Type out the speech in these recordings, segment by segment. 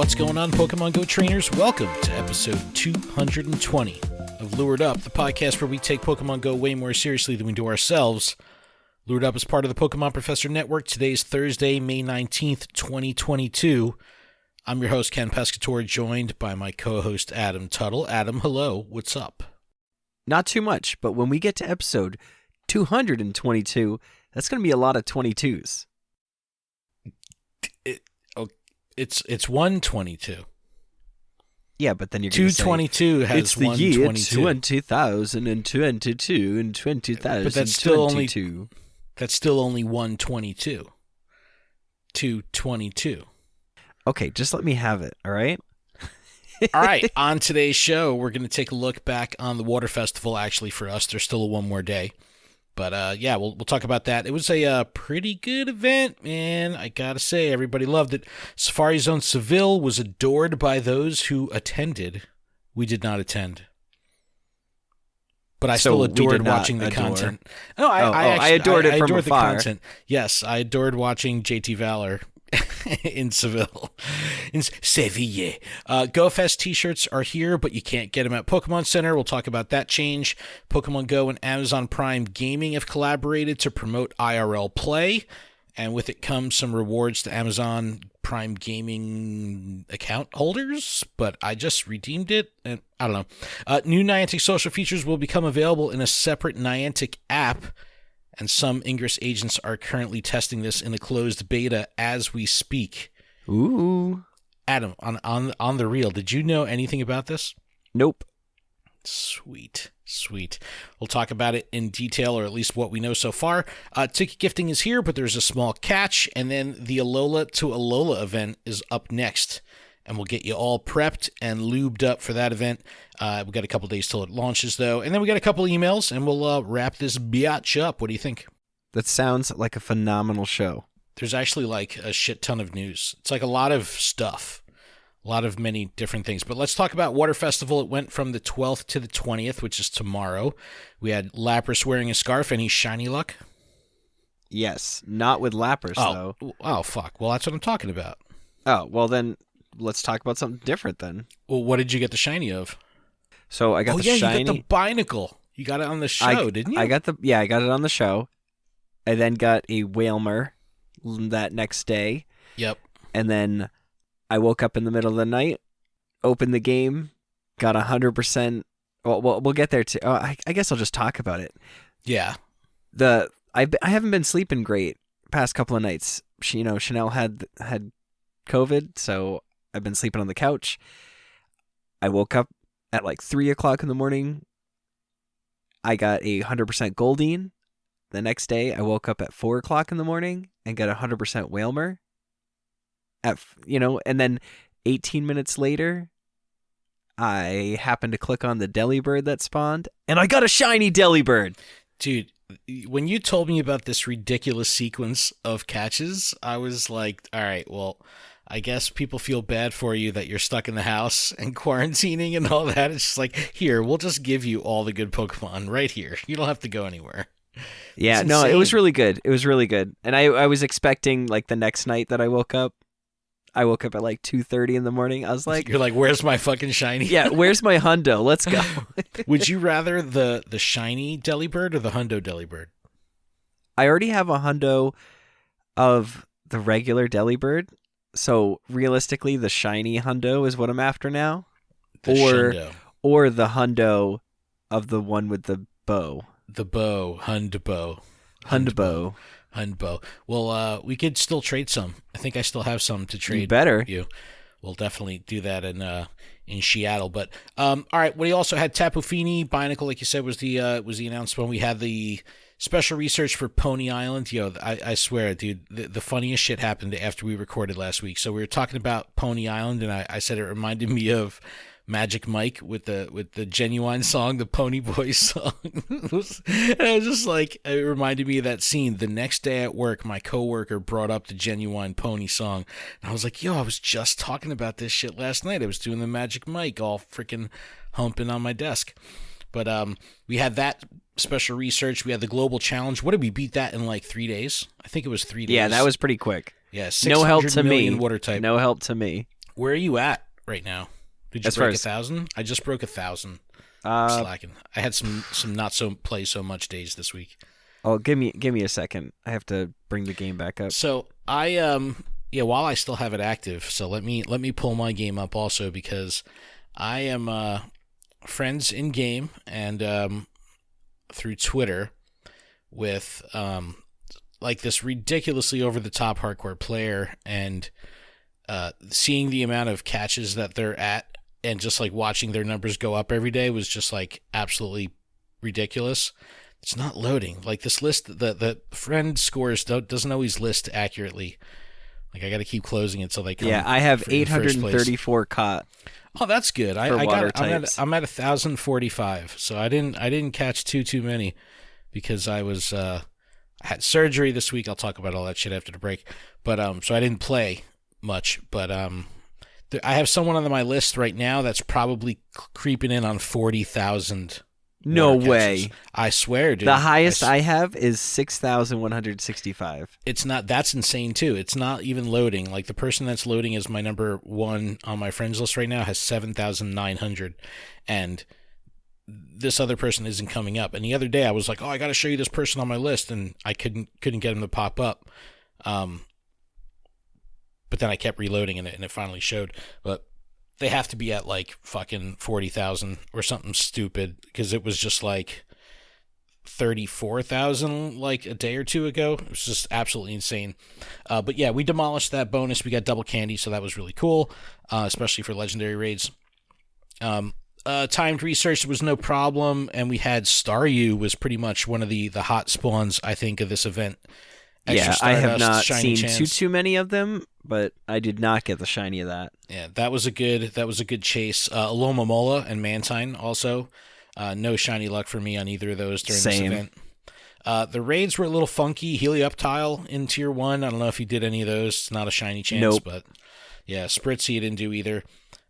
What's going on, Pokemon Go trainers? Welcome to episode 220 of Lured Up, the podcast where we take Pokemon Go way more seriously than we do ourselves. Lured Up is part of the Pokemon Professor Network. Today's Thursday, May 19th, 2022. I'm your host, Ken Pescatore, joined by my co-host, Adam Tuttle. Adam, hello. What's up? Not too much, but when we get to episode 222, that's going to be a lot of 22s. It's 122. Yeah, but then you're going to say 222 has it's the 122. year 2022 and 2022. But that's still only 122. 222. Okay, just let me have it, all right? All right, on today's show, we're going to take a look back on the Water Festival. Actually, for us, there's still one more day. But yeah, we'll talk about that. It was a pretty good event, and I gotta say, everybody loved it. Safari Zone Seville was adored by those who attended. We did not attend. But I still adored watching the content. No, I adored it from afar. The content. Yes, I adored watching JT Valor in Seville. In Seville. GoFest t-shirts are here, but you can't get them at Pokemon Center. We'll talk about that change. Pokemon Go and Amazon Prime Gaming have collaborated to promote IRL play, and with it comes some rewards to Amazon Prime Gaming account holders, but I just redeemed it, and I don't know. New Niantic social features will become available in a separate Niantic app, and some Ingress agents are currently testing this in a closed beta as we speak. Ooh. Adam, on the real, did you know anything about this? Nope. Sweet. We'll talk about it in detail, or at least what we know so far. Ticket gifting is here, but there's a small catch, and then the Alola to Alola event is up next, and we'll get you all prepped and lubed up for that event. We've got a couple days till it launches, though, and then we got a couple emails, and we'll wrap this biatch up. What do you think? That sounds like a phenomenal show. There's actually like a shit ton of news. It's like a lot of stuff. A lot of many different things. But let's talk about Water Festival. It went from the 12th to the 20th, which is tomorrow. We had Lapras wearing a scarf. Any shiny luck? Yes. Not with Lapras, though. Oh, fuck. Well, that's what I'm talking about. Oh, well then, let's talk about something different then. Well, what did you get the shiny of? So I got the shiny. You got the Binacle. You got it on the show, didn't you? I got it on the show. I then got a Whalmer that next day. Yep. And then I woke up in the middle of the night, opened the game, got 100%. Well, we'll get there too. Oh, I guess I'll just talk about it. Yeah. I haven't been sleeping great past couple of nights. Chanel had COVID, so I've been sleeping on the couch. I woke up at like 3 o'clock in the morning. I got a 100% Goldeen. The next day, I woke up at 4 o'clock in the morning and got 100% Whalmer. And then 18 minutes later, I happened to click on the Delibird that spawned, and I got a shiny Delibird. Dude, when you told me about this ridiculous sequence of catches, I was like, all right, well, I guess people feel bad for you that you're stuck in the house and quarantining and all that. It's just like, here, we'll just give you all the good Pokemon right here. You don't have to go anywhere. Yeah, no, it was really good. It was really good. And I was expecting, like, the next night that I woke up at like 2:30 in the morning. I was like, you're like, where's my fucking shiny? Yeah, where's my hundo? Let's go. Would you rather the shiny Delibird or the hundo Delibird? I already have a hundo of the regular Delibird. So realistically, the shiny hundo is what I'm after now. Or the hundo of the one with the bow. The bow, Hundbow. Well, we could still trade some. I think I still have some to trade. You better. We'll definitely do that in Seattle. But all right, we also had Tapu Fini. Binacle, like you said, was the announcement. We had the special research for Pony Island. I swear, dude, the funniest shit happened after we recorded last week. So we were talking about Pony Island, and I said it reminded me of Magic Mike with the Genuine song, the Pony Boys song. And I was just like, it reminded me of that scene. The next day at work, my coworker brought up the Genuine Pony song. And I was like, yo, I was just talking about this shit last night. I was doing the Magic Mike all freaking humping on my desk. But we had that special research. We had the global challenge. What did we beat that in like 3 days? I think it was 3 days. Yeah, that was pretty quick. Yeah, no help to me. Water type. No help to me. Where are you at right now? Did you As far break as- 1,000? I just broke 1,000. I'm slacking. I had some not so play so much days this week. Oh, give me a second. I have to bring the game back up. So I while I still have it active, so let me pull my game up also, because I am friends in game and through Twitter with like this ridiculously over the top hardcore player, and seeing the amount of catches that they're at and just like watching their numbers go up every day was just like absolutely ridiculous. It's not loading. Like this list, the friend scores doesn't always list accurately. Like I got to keep closing it until they come. Yeah, I have in first place. 834 caught. Oh, that's good. I'm at 1,045. So I didn't catch too many because I had surgery this week. I'll talk about all that shit after the break. But so I didn't play much. But I have someone on my list right now that's probably creeping in on 40,000. No way. I swear, dude. The highest I have is 6,165. It's not. That's insane too. It's not even loading. Like the person that's loading as my number one on my friends list right now has 7,900, and this other person isn't coming up. And the other day I was like, oh, I got to show you this person on my list, and I couldn't get him to pop up. But then I kept reloading and it finally showed. But they have to be at like fucking 40,000 or something stupid, because it was just like 34,000 like a day or two ago. It was just absolutely insane. But yeah, we demolished that bonus. We got double candy, so that was really cool, especially for legendary raids. Timed research was no problem, and we had Staryu was pretty much one of the hot spawns, I think, of this event. Yeah, I have not seen too many of them, but I did not get the shiny of that. Yeah, that was a good chase. Alola Mola and Mantine also. No shiny luck for me on either of those during this event. The raids were a little funky. Helioptile in Tier 1. I don't know if you did any of those. It's not a shiny chance, nope. But yeah, Spritzy didn't do either.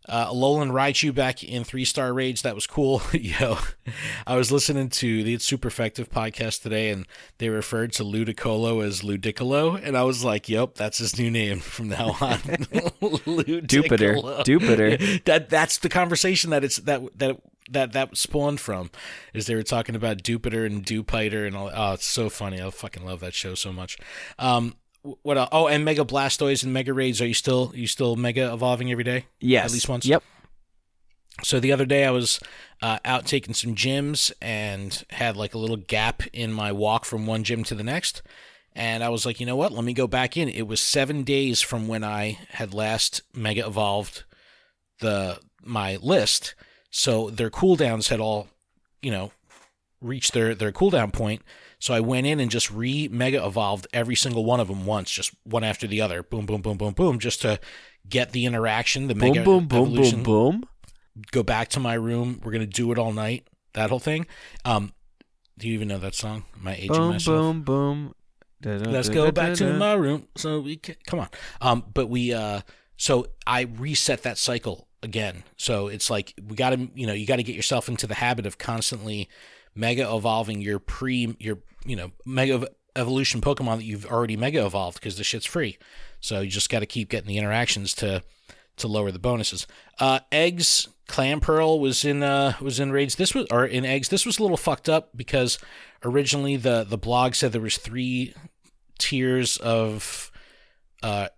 Alolan Raichu back in 3-star raids. That was cool. Yo, I was listening to the It's Super Effective podcast today, and they referred to Ludicolo as Ludicolo, and I was like, yep, that's his new name from now on. Dupitor. That's the conversation that spawned from, is they were talking about Dupitor and Dupiter and all. Oh, it's so funny. I fucking love that show so much. What else? Oh, and Mega Blastoise and Mega Raids. Are you still Mega evolving every day? Yes. At least once? Yep. So the other day I was out taking some gyms and had like a little gap in my walk from one gym to the next. And I was like, you know what? Let me go back in. It was 7 days from when I had last Mega Evolved my list. So their cooldowns had all, reached their cooldown point. So I went in and just mega evolved every single one of them once, just one after the other. Boom, boom, boom, boom, boom, just to get the interaction, the mega evolution. Boom. Go back to my room. We're going to do it all night. That whole thing. Do you even know that song? Am I aging myself? Boom, boom, boom. Let's go back to my room. So we can, come on. So I reset that cycle again. So it's like you got to get yourself into the habit of constantly mega evolving your mega evolution Pokemon that you've already mega evolved, because the shit's free. So you just got to keep getting the interactions to lower the bonuses. Eggs, Clam Pearl was in raids. In eggs. This was a little fucked up because originally the blog said there was 3 tiers of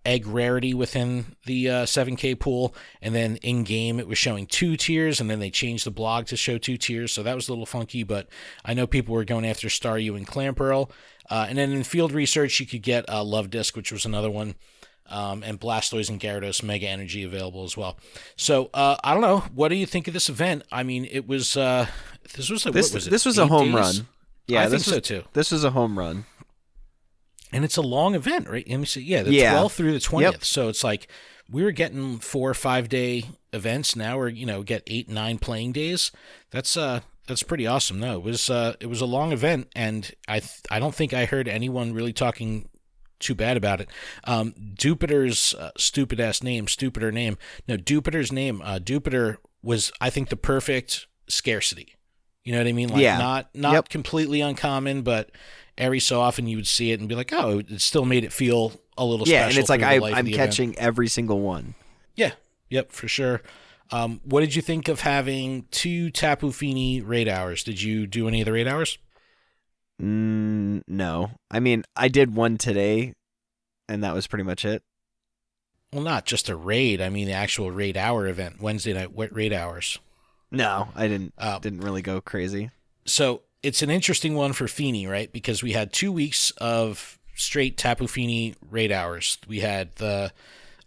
egg rarity within the 7K pool, and then in game it was showing 2 tiers, and then they changed the blog to show 2 tiers, so that was a little funky. But I know people were going after Staryu and Clamperl, and then in field research you could get Love Disc, which was another one, and Blastoise and Gyarados Mega Energy available as well. So I don't know, what do you think of this event? I mean, it was this was a home run. Yeah, I think so too. This was a home run. And it's a long event, right? Let me see. Yeah, the 12th through the 20th. Yep. So it's like we were getting 4 or 5 day events. Now we're get 8, 9 playing days. That's pretty awesome. No, it was a long event, and I don't think I heard anyone really talking too bad about it. Dupitor's Dupitor's name. No, Dupitor's name. Dupitor was, I think, the perfect scarcity. You know what I mean? Like not completely uncommon, but every so often you would see it and be like, oh, it still made it feel a little special. Yeah, and it's like I'm catching every single one. Yeah, Yep, for sure. What did you think of having 2 Tapu Fini raid hours? Did you do any of the raid hours? No. I mean, I did one today, and that was pretty much it. Well, not just a raid. I mean, the actual raid hour event, Wednesday night raid hours. No, I didn't really go crazy. So it's an interesting one for Fini, right? Because we had 2 weeks of straight Tapu Fini raid hours. We had the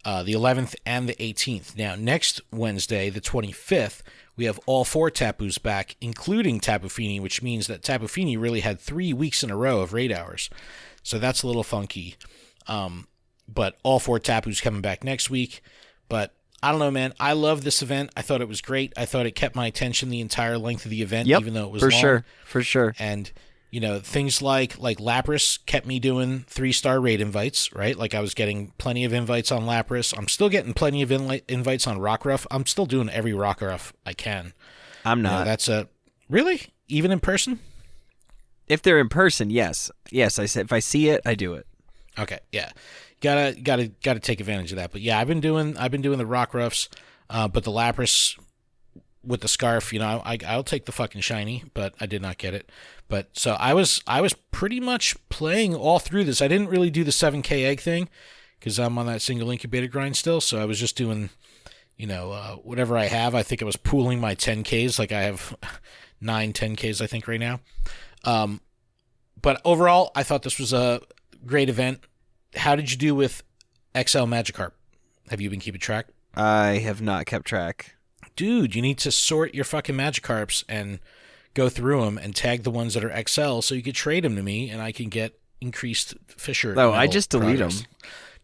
11th and the 18th. Now, next Wednesday, the 25th, we have all 4 Tapus back, including Tapu Fini, which means that Tapu Fini really had 3 weeks in a row of raid hours. So that's a little funky. But all 4 Tapus coming back next week. But I don't know, man. I love this event. I thought it was great. I thought it kept my attention the entire length of the event, even though it was long. For sure. And things like Lapras kept me doing 3-star raid invites, right? Like I was getting plenty of invites on Lapras. I'm still getting plenty of invites on Rockruff. I'm still doing every Rockruff I can. I'm not. Really? Even in person? If they're in person, yes. Yes, I said if I see it, I do it. Okay, yeah. Gotta take advantage of that. But yeah, I've been doing the Rockruffs, but the Lapras with the scarf, I'll take the fucking shiny, but I did not get it. But so I was pretty much playing all through this. I didn't really do the 7K egg thing because I'm on that single incubator grind still. So I was just doing, whatever I have. I think I was pooling my 10Ks. Like I have 9 10Ks, I think, right now. But overall, I thought this was a great event. How did you do with XL Magikarp? Have you been keeping track? I have not kept track. Dude, you need to sort your fucking Magikarps and go through them and tag the ones that are XL so you could trade them to me and I can get increased Fisher. Oh, I just delete them.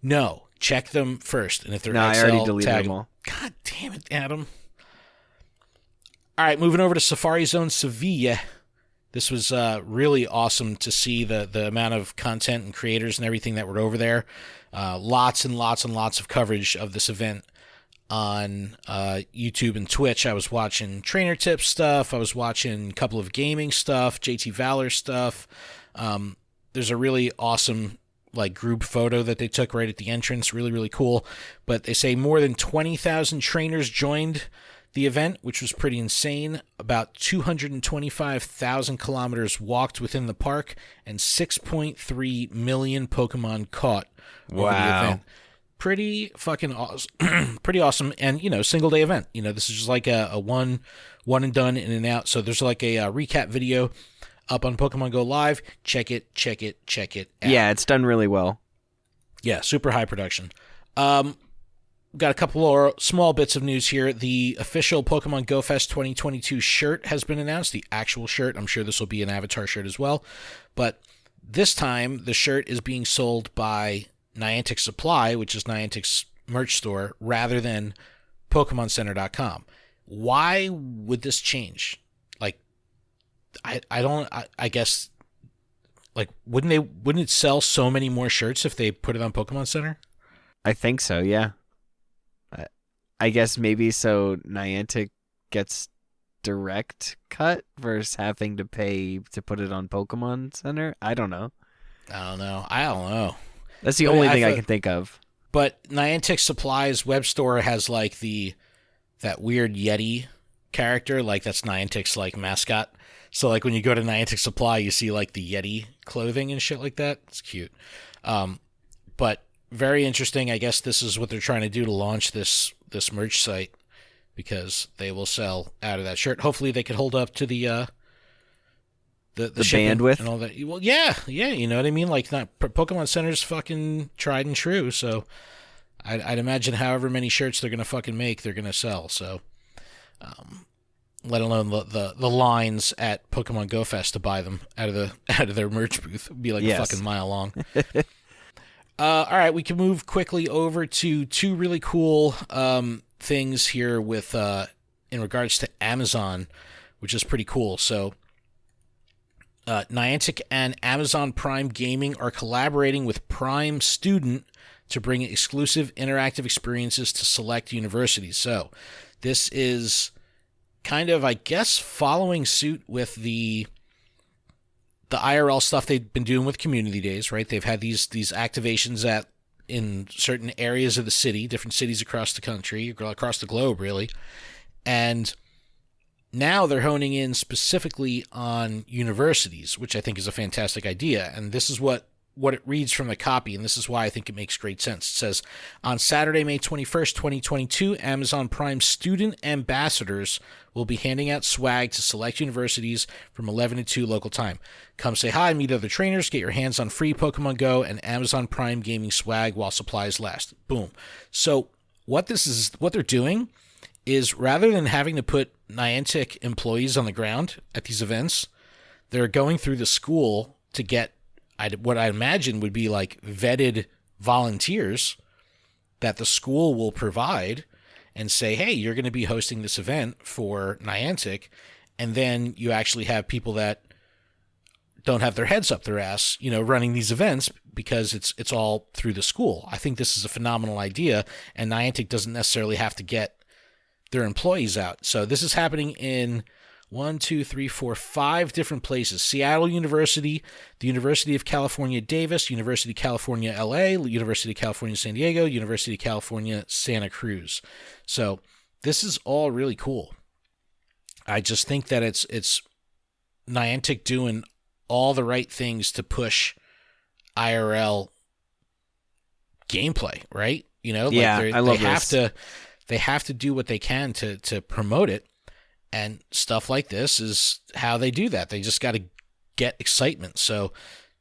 No, check them first. And if they're XL, I already deleted them all. God damn it, Adam. All right, moving over to Safari Zone Seville. This was really awesome to see the amount of content and creators and everything that were over there. Lots and lots and lots of coverage of this event on YouTube and Twitch. I was watching trainer tips stuff. I was watching a couple of gaming stuff, JT Valor stuff. There's a really awesome group photo that they took right at the entrance. Really, really cool. But they say more than 20,000 trainers joined the event, which was pretty insane. About 225,000 kilometers walked within the park and 6.3 million Pokemon caught over the event. Pretty fucking awesome. Pretty awesome. And, single day event. This is just like a one and done, in and out. So there's like a recap video up on Pokemon Go Live. Check it out. Yeah, it's done really well. Yeah, super high production. Got a couple more small bits of news here. The official Pokemon Go Fest 2022 shirt has been announced, the actual shirt. I'm sure this will be an avatar shirt as well. But this time, the shirt is being sold by Niantic Supply, which is Niantic's merch store, rather than PokemonCenter.com. Why would this change? I guess, wouldn't it sell so many more shirts if they put it on Pokemon Center? I think so, yeah. I guess maybe so Niantic gets direct cut versus having to pay to put it on Pokemon Center. I don't know. That's the only thing I can think of. But Niantic Supply's web store has that weird Yeti character, that's Niantic's mascot. So when you go to Niantic Supply, you see the Yeti clothing and shit like that. It's cute. But very interesting. I guess this is what they're trying to do to launch this merch site, because they will sell out of that shirt. Hopefully they can hold up to the bandwidth and all that. Well, yeah, you know what I mean? Not Pokemon Center's fucking tried and true, so I'd imagine however many shirts they're gonna fucking make, they're gonna sell. So, let alone the lines at Pokemon Go Fest to buy them out of their merch booth would be a fucking mile long. All right, we can move quickly over to 2 really cool things here with in regards to Amazon, which is pretty cool. So Niantic and Amazon Prime Gaming are collaborating with Prime Student to bring exclusive interactive experiences to select universities. So this is kind of, I guess, following suit with the IRL stuff they've been doing with Community Days, right? They've had these activations at in certain areas of the city, different cities across the country, across the globe, really. And now they're honing in specifically on universities, which I think is a fantastic idea. And this is what it reads from the copy, and this is why I think it makes great sense. It says, on Saturday, May 21st, 2022, Amazon Prime student ambassadors will be handing out swag to select universities from 11 to 2 local time. Come say hi, meet other trainers, get your hands on free Pokemon Go and Amazon Prime gaming swag while supplies last. Boom. So what they're doing is, rather than having to put Niantic employees on the ground at these events, they're going through the school to get what I imagine would be like vetted volunteers that the school will provide and say, hey, you're going to be hosting this event for Niantic. And then you actually have people that don't have their heads up their ass, running these events because it's all through the school. I think this is a phenomenal idea, and Niantic doesn't necessarily have to get their employees out. So this is happening in 5 different places: Seattle University, the University of California, Davis, University of California, LA, University of California, San Diego, University of California, Santa Cruz. So this is all really cool. I just think that it's Niantic doing all the right things to push IRL gameplay, right? I love this. They have to do what they can to promote it. And stuff like this is how they do that. They just got to get excitement. So,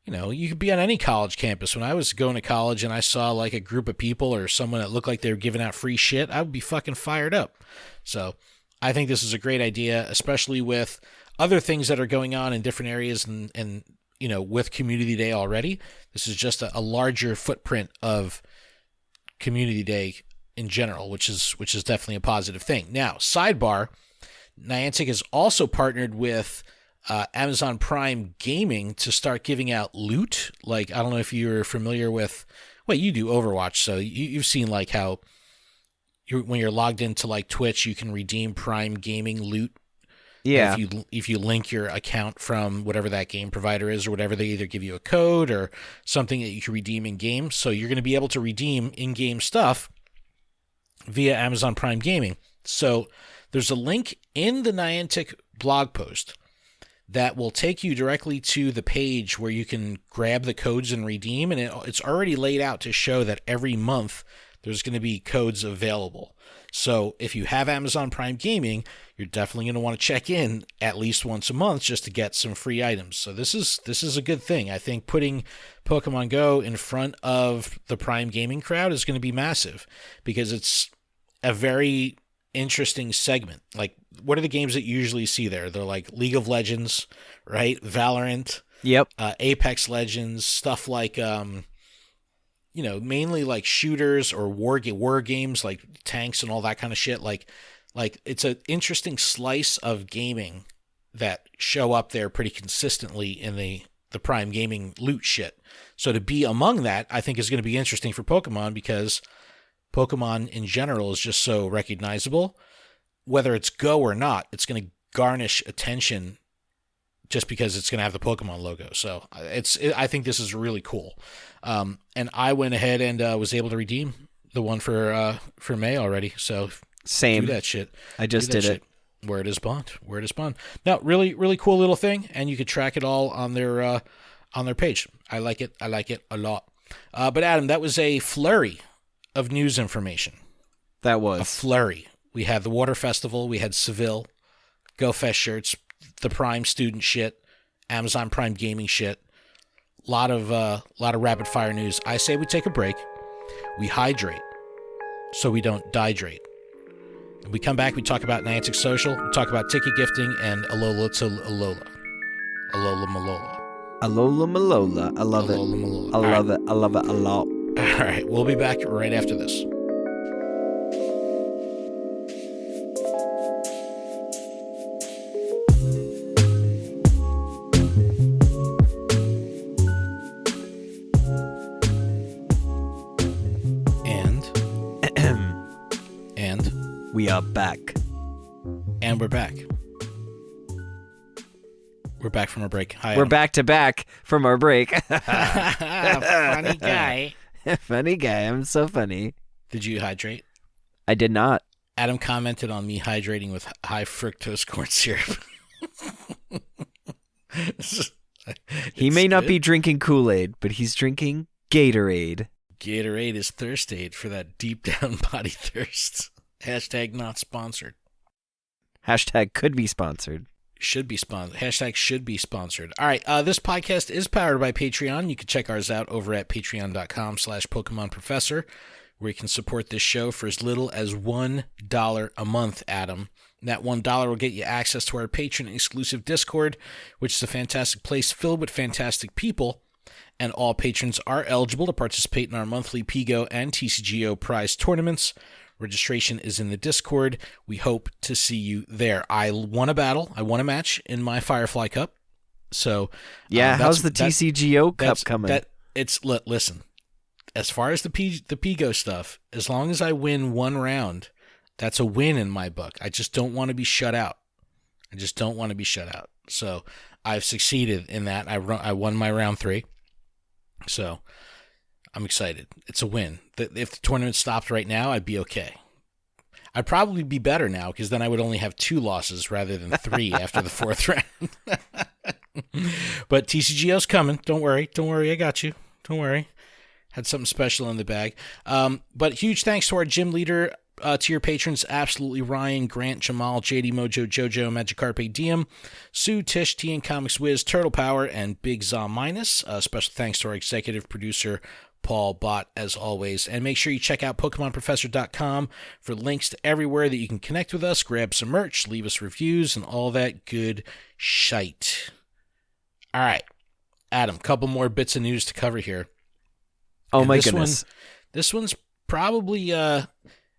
you could be on any college campus. When I was going to college and I saw like a group of people or someone that looked like they were giving out free shit, I would be fucking fired up. So I think this is a great idea, especially with other things that are going on in different areas and with Community Day already. This is just a larger footprint of Community Day in general, which is definitely a positive thing. Now, sidebar, Niantic has also partnered with Amazon Prime Gaming to start giving out loot. Like, I don't know if you're familiar with, well, you do Overwatch, so you've seen like how when you're logged into like Twitch, you can redeem Prime Gaming loot. Yeah. If you link your account from whatever that game provider is or whatever, they either give you a code or something that you can redeem in game. So you're going to be able to redeem in-game stuff via Amazon Prime Gaming. So there's a link in the Niantic blog post that will take you directly to the page where you can grab the codes and redeem, and it's already laid out to show that every month there's going to be codes available. So if you have Amazon Prime Gaming, you're definitely going to want to check in at least once a month just to get some free items. So this is a good thing. I think putting Pokemon Go in front of the Prime Gaming crowd is going to be massive because it's a very interesting segment. Like, what are the games that you usually see there? They're like League of Legends, right? Valorant. Yep. Apex Legends, stuff like mainly like shooters or war games like tanks and all that kind of shit. Like it's an interesting slice of gaming that show up there pretty consistently in the Prime Gaming loot shit. So to be among that, I think is going to be interesting for Pokemon because Pokemon in general is just so recognizable. Whether it's Go or not, it's going to garnish attention just because it's going to have the Pokemon logo. So I think this is really cool. And I went ahead and was able to redeem the one for May already. So same. Do that shit. I just did it. Word is bond. Now, really, really cool little thing, and you could track it all on their page. I like it a lot. But Adam, that was a flurry of news information. That was a flurry. We had the Water Festival. We had Seville, Go Fest shirts, the Prime student shit, Amazon Prime gaming shit. Lot of rapid fire news. I say we take a break. We hydrate so we don't dihydrate. And we come back. We talk about Niantic Social. We talk about ticket gifting and Alola to Alola. Alola Malola. Alola Malola. I love it. Malola. I love it. I love it a lot. All right, we'll be back right after this. And we are back. And we're back. We're back from our break. Hi, We're back to back from our break. Funny guy. Funny guy. I'm so funny. Did you hydrate? I did not. Adam commented on me hydrating with high fructose corn syrup. He may not good. be drinking Kool-Aid, but he's drinking Gatorade. Gatorade is thirst aid for that deep down body thirst. Hashtag not sponsored. Hashtag could be sponsored. Should be sponsored. Hashtag should be sponsored. All right. This podcast is powered by Patreon. You can check ours out over at patreon.com/Pokemon Professor, where you can support this show for as little as $1 a month, Adam. And that $1 will get you access to our patron exclusive Discord, which is a fantastic place filled with fantastic people. And all patrons are eligible to participate in our monthly Pigo and TCGO prize tournaments. Registration is in the Discord. We hope to see you there. I won a battle. I won a match in my Firefly Cup. So yeah, how's the TCGO Cup coming? Listen, as far as the Pigo stuff, as long as I win one round, that's a win in my book. I just don't want to be shut out. So I've succeeded in that. I won my round 3. So I'm excited. It's a win. If the tournament stopped right now, I'd be okay. I'd probably be better now because then I would only have 2 losses rather than 3 after the 4th round. But TCGO's coming. Don't worry. I got you. Don't worry. Had something special in the bag. But huge thanks to our gym leader, tier patrons, absolutely Ryan, Grant, Jamal, JD Mojo, Jojo, Magikarp, DM, Sue, Tish, T and Comics Wiz, Turtle Power, and Big Za Minus. Special thanks to our executive producer, Paul Bott, as always. And make sure you check out PokemonProfessor.com for links to everywhere that you can connect with us, grab some merch, leave us reviews, and all that good shite. All right, Adam, couple more bits of news to cover here. Oh, and my goodness. This one's probably...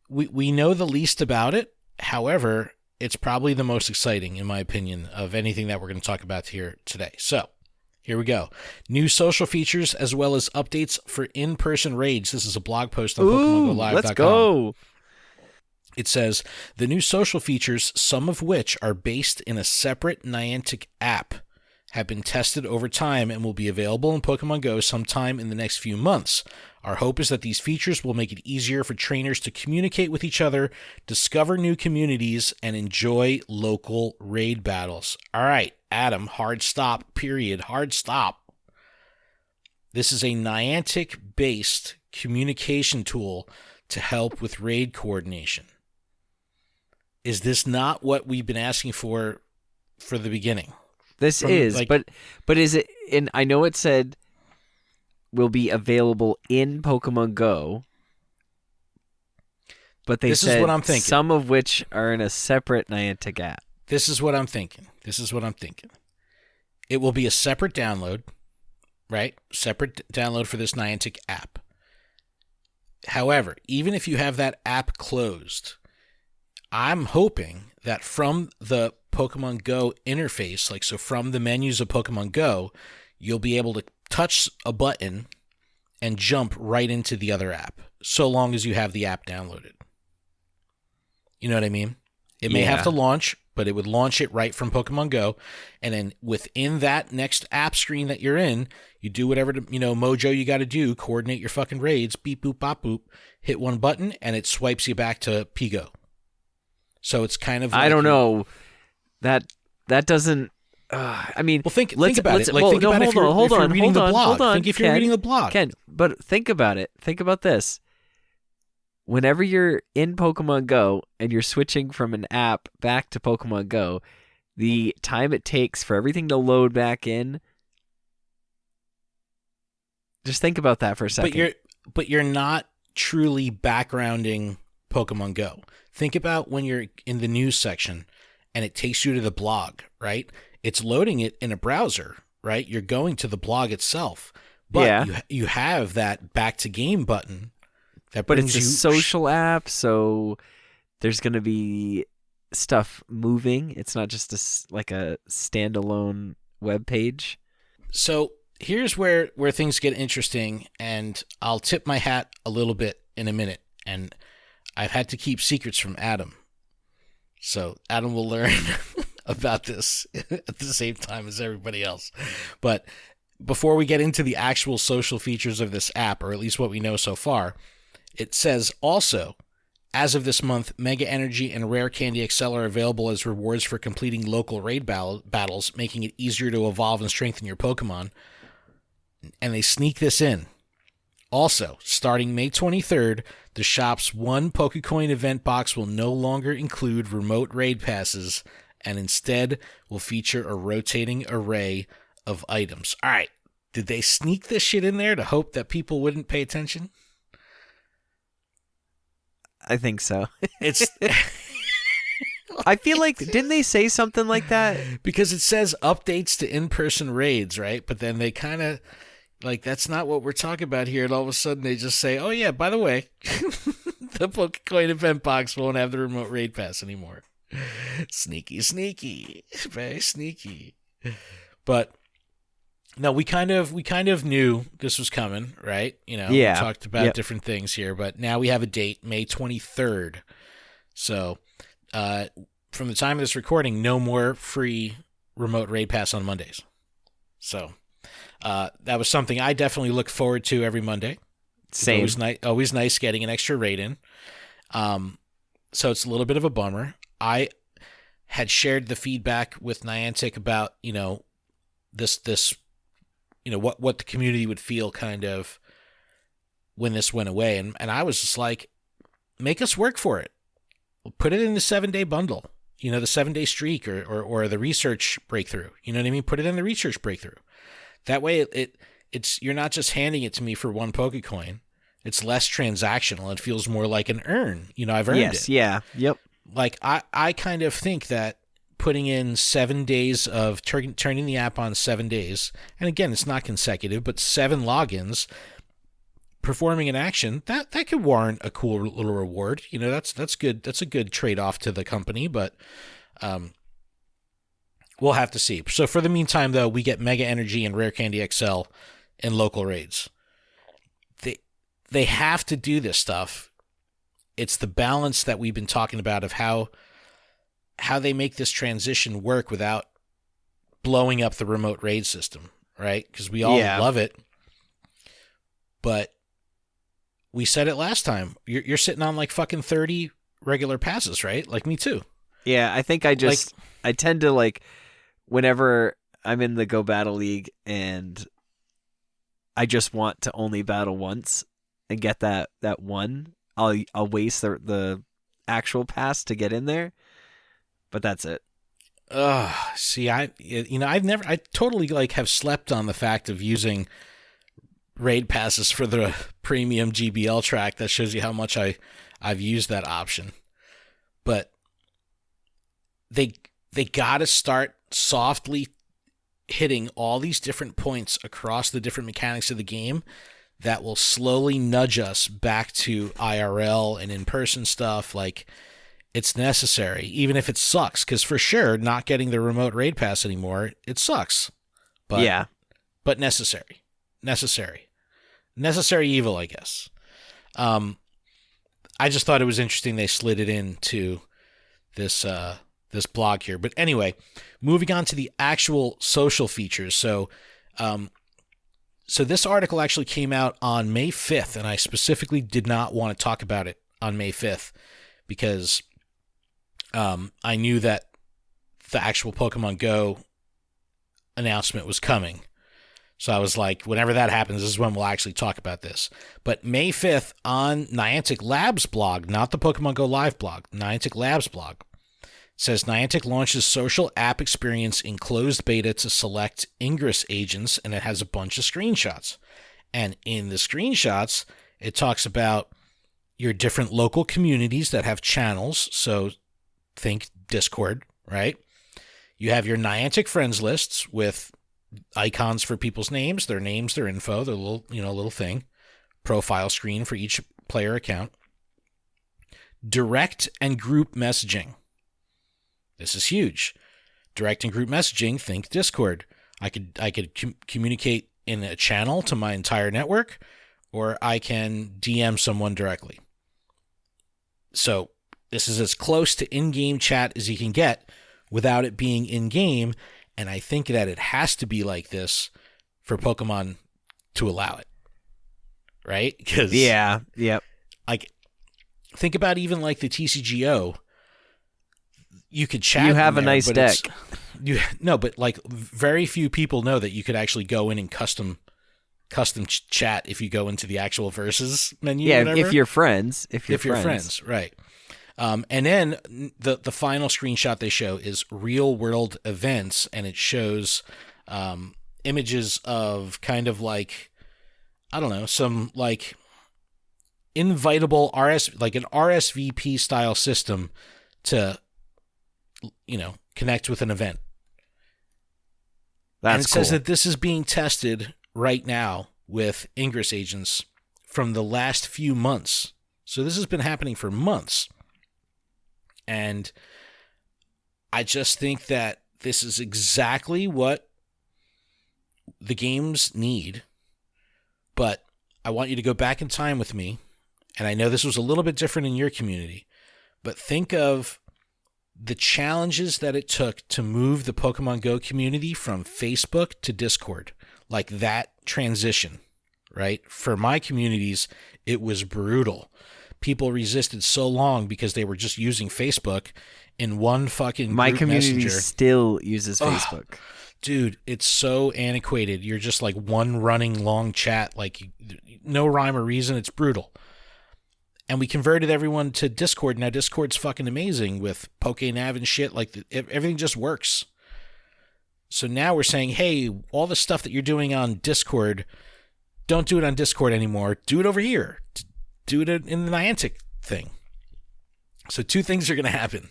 We know the least about it. However, it's probably the most exciting, in my opinion, of anything that we're going to talk about here today. So, here we go. New social features as well as updates for in-person raids. This is a blog post on PokemonGoLive.com. Let's go. It says, the new social features, some of which are based in a separate Niantic app, have been tested over time and will be available in Pokemon Go sometime in the next few months. Our hope is that these features will make it easier for trainers to communicate with each other, discover new communities, and enjoy local raid battles. All right, Adam, hard stop, period, hard stop. This is a Niantic-based communication tool to help with raid coordination. Is this not what we've been asking for the beginning? This is, but is it? And I know it said will be available in Pokemon Go, but they said is what I'm thinking. Some of which are in a separate Niantic app. This is what I'm thinking. It will be a separate download, right? Separate download for this Niantic app. However, even if you have that app closed, I'm hoping that from the Pokemon Go interface, so from the menus of Pokemon Go, you'll be able to touch a button and jump right into the other app, so long as you have the app downloaded. You know what I mean? It may have to launch, but it would launch it right from Pokemon Go, and then within that next app screen that you're in, you do whatever mojo you got to do, coordinate your fucking raids, beep boop bop boop, hit one button, and it swipes you back to Pigo. So it's kind of I don't know. That doesn't. I mean, well, think about it. Think about it if you're reading the blog. Think if you're reading the blog. Ken, but think about it. Think about this. Whenever you're in Pokemon Go and you're switching from an app back to Pokemon Go, the time it takes for everything to load back in. Just think about that for a second. But you're not truly backgrounding Pokemon Go. Think about when you're in the news section and it takes you to the blog, right? It's loading it in a browser, right? You're going to the blog itself. But you have that back to game button. But it's a social app, so there's going to be stuff moving. It's not just a standalone web page. So here's where things get interesting, and I'll tip my hat a little bit in a minute. And I've had to keep secrets from Adam. So Adam will learn about this at the same time as everybody else. But before we get into the actual social features of this app, or at least what we know so far, it says also, as of this month, Mega Energy and Rare Candy XL are available as rewards for completing local raid battles, making it easier to evolve and strengthen your Pokemon. And they sneak this in. Also, starting May 23rd, the shop's one Pokecoin event box will no longer include remote raid passes and instead will feature a rotating array of items. All right, did they sneak this shit in there to hope that people wouldn't pay attention? I think so. It's I feel like, didn't they say something like that? because it says updates to in-person raids, right? But then they kind of, like, that's not what we're talking about here. And all of a sudden they just say, oh yeah, by the way, the Pokecoin event box won't have the remote raid pass anymore. Sneaky. Very sneaky. But no, we kind of knew this was coming, right? You know, Yeah. We talked about different things here, but now we have a date, May 23rd. So, from the time of this recording, no more free remote raid pass on Mondays. So, that was something I definitely look forward to every Monday. Same. It's always nice getting an extra raid in. So it's a little bit of a bummer. I had shared the feedback with Niantic about, you know, this, you know, what the community would feel kind of when this went away. And I was just like, make us work for it. Put it in the 7-day bundle, you know, the 7-day streak or the research breakthrough. You know what I mean? Put it in the research breakthrough. That way it's you're not just handing it to me for one Pokecoin. It's less transactional. It feels more like an earn. You know, I've earned it. Yes, yeah, yep. Like, I kind of think that putting in 7 days of turning the app on 7 days, and again, it's not consecutive, but 7 logins, performing an action, that could warrant a cool little reward. You know, that's good. That's a good trade-off to the company, but we'll have to see. So for the meantime, though, we get Mega Energy and Rare Candy XL in local raids. They have to do this stuff. It's the balance that we've been talking about of how they make this transition work without blowing up the remote raid system, right? Because we all love it. But we said it last time. You're sitting on like fucking 30 regular passes, right? Like me too. Yeah, I think I tend to, like, whenever I'm in the Go Battle League and I just want to only battle once and get that one, I'll waste the actual pass to get in there, but that's it. See, I totally like have slept on the fact of using raid passes for the premium GBL track. That shows you how much I've used that option. But they got to start softly hitting all these different points across the different mechanics of the game that will slowly nudge us back to IRL and in-person stuff. Like, it's necessary, even if it sucks, because for sure, not getting the remote raid pass anymore, it sucks. But necessary. Necessary evil, I guess. I just thought it was interesting they slid it into this blog here. But anyway, moving on to the actual social features. So this article actually came out on May 5th, and I specifically did not want to talk about it on May 5th because I knew that the actual Pokemon Go announcement was coming. So I was like, whenever that happens, this is when we'll actually talk about this. But May 5th on Niantic Labs blog, not the Pokemon Go Live blog, Niantic Labs blog, says Niantic launches social app experience in closed beta to select Ingress agents, and it has a bunch of screenshots. And in the screenshots, it talks about your different local communities that have channels. So think Discord, right? You have your Niantic friends lists with icons for people's names, their info, their little thing, profile screen for each player account. Direct and group messaging. This is huge. Direct and group messaging, think Discord. I could communicate in a channel to my entire network, or I can DM someone directly. So this is as close to in-game chat as you can get without it being in-game, and I think that it has to be like this for Pokemon to allow it, right? Because yeah, yep. Like, think about even like the TCGO. You could chat. You have in a there, nice but deck. but like very few people know that you could actually go in and custom chat if you go into the actual versus menu. Yeah, or whatever. if you're friends. If you're friends, right. And then the final screenshot they show is real world events, and it shows images of kind of like, I don't know, some like invitable like an RSVP style system to, connect with an event. That's and it says that this is being tested right now with Ingress agents from the last few months. So this has been happening for months. And I just think that this is exactly what the games need. But I want you to go back in time with me. And I know this was a little bit different in your community. But think of the challenges that it took to move the Pokemon Go community from Facebook to Discord. Like that transition, right? For my communities, it was brutal. People resisted so long because they were just using Facebook in one fucking my group community messenger. Still uses Facebook. Dude, it's so antiquated. You're just like one running long chat, like no rhyme or reason. It's brutal. And we converted everyone to Discord. Now Discord's fucking amazing with PokeNav and shit. Like everything just works. So now we're saying, hey, all the stuff that you're doing on Discord, don't do it on Discord anymore. Do it over here. Do it in the Niantic thing. So two things are going to happen.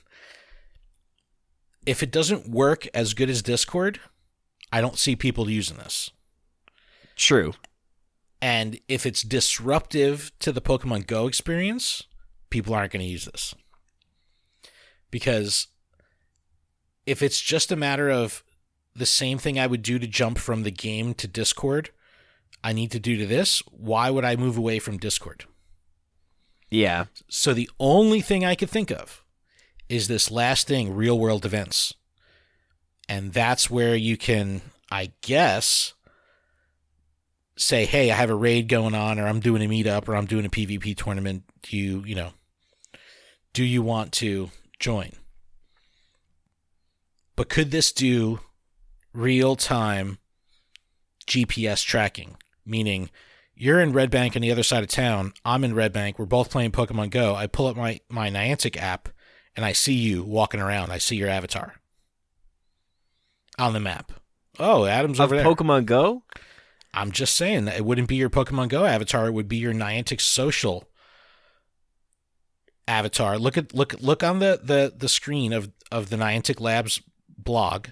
If it doesn't work as good as Discord, I don't see people using this. True. And if it's disruptive to the Pokemon Go experience, people aren't going to use this. Because if it's just a matter of the same thing I would do to jump from the game to Discord, I need to do to this, why would I move away from Discord? Yeah. So the only thing I could think of is this last thing, real world events. And that's where you can, I guess, say, hey, I have a raid going on, or I'm doing a meetup, or I'm doing a PvP tournament. Do you want to join? But could this do real-time GPS tracking? Meaning, you're in Red Bank on the other side of town. I'm in Red Bank. We're both playing Pokemon Go. I pull up my Niantic app, and I see you walking around. I see your avatar on the map. Oh, Adam's over there. Pokemon Go? I'm just saying that it wouldn't be your Pokemon Go avatar. It would be your Niantic social avatar. Look on the screen of the Niantic Labs blog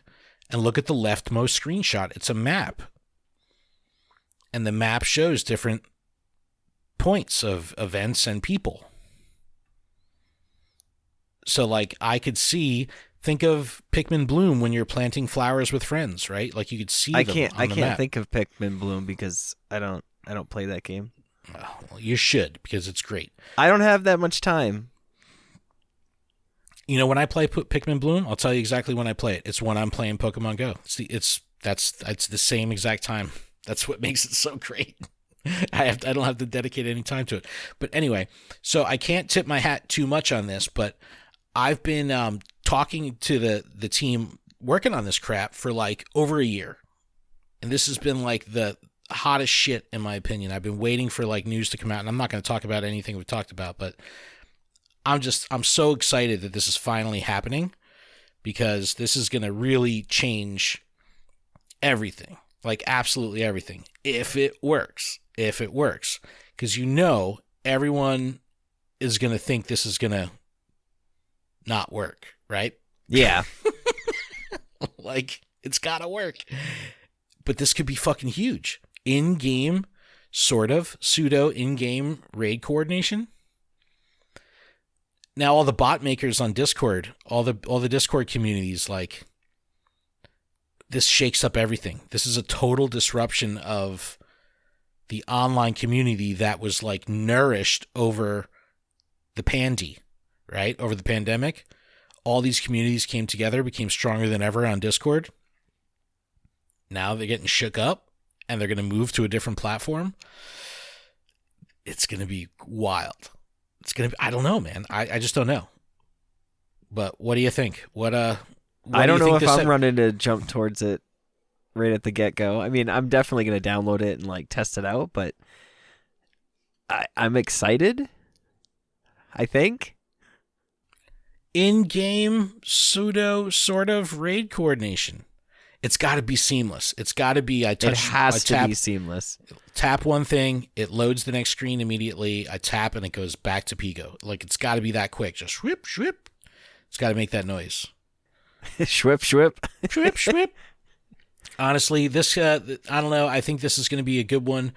and look at the leftmost screenshot. It's a map. And the map shows different points of events and people. So like I could see, think of Pikmin Bloom when you're planting flowers with friends, right? Like you could see them on the I can't map. think of Pikmin Bloom because I don't play that game. Well, you should, because it's great. I don't have that much time. You know, when I play Pikmin Bloom, I'll tell you exactly when I play it. It's when I'm playing Pokemon Go. It's the same exact time. That's what makes it so great. I don't have to dedicate any time to it. But anyway, so I can't tip my hat too much on this, but I've been talking to the team working on this crap for like over a year. And this has been like the hottest shit in my opinion. I've been waiting for like news to come out, and I'm not going to talk about anything we've talked about, but I'm so excited that this is finally happening, because this is going to really change everything. Like absolutely everything. If it works. Because everyone is going to think this is going to not work, right? Yeah. Like, it's got to work. But this could be fucking huge. In-game, sort of, pseudo in-game raid coordination. Now, all the bot makers on Discord, all the Discord communities, like, this shakes up everything. This is a total disruption of the online community that was like nourished over the pandy, right? Over the pandemic. All these communities came together, became stronger than ever on Discord. Now they're getting shook up, and they're going to move to a different platform, it's going to be wild. It's going to be, I don't know, man. I just don't know. But what do you think? I don't know if I'm running to jump towards it right at the get-go. I mean, I'm definitely going to download it and like test it out, but I'm excited, I think. In-game pseudo sort of raid coordination. It's got to be seamless. It's got to be It has to be seamless. Tap one thing, it loads the next screen immediately. I tap and it goes back to Pigo. Like, it's got to be that quick. Just swip, swip. It's got to make that noise. Schwip, schwip. Schwip, schwip. Honestly, this, I don't know. I think this is going to be a good one.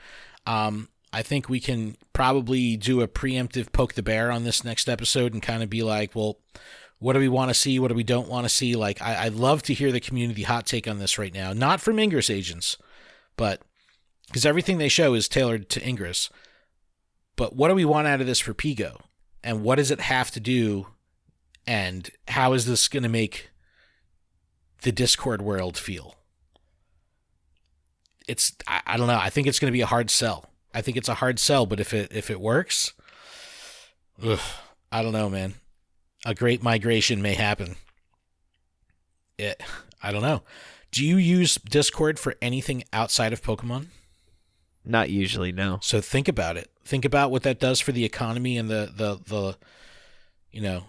I think we can probably do a preemptive poke the bear on this next episode and kind of be like, well, what do we want to see? What do we don't want to see? Like, I'd love to hear the community hot take on this right now. Not from Ingress agents, but because everything they show is tailored to Ingress. But what do we want out of this for Pigo? And what does it have to do? And how is this going to make the Discord world feel? I don't know. I think it's going to be a hard sell. I think it's a hard sell, but if it works, I don't know, man. A great migration may happen. I don't know. Do you use Discord for anything outside of Pokemon? Not usually, no. So think about it. Think about what that does for the economy and the you know,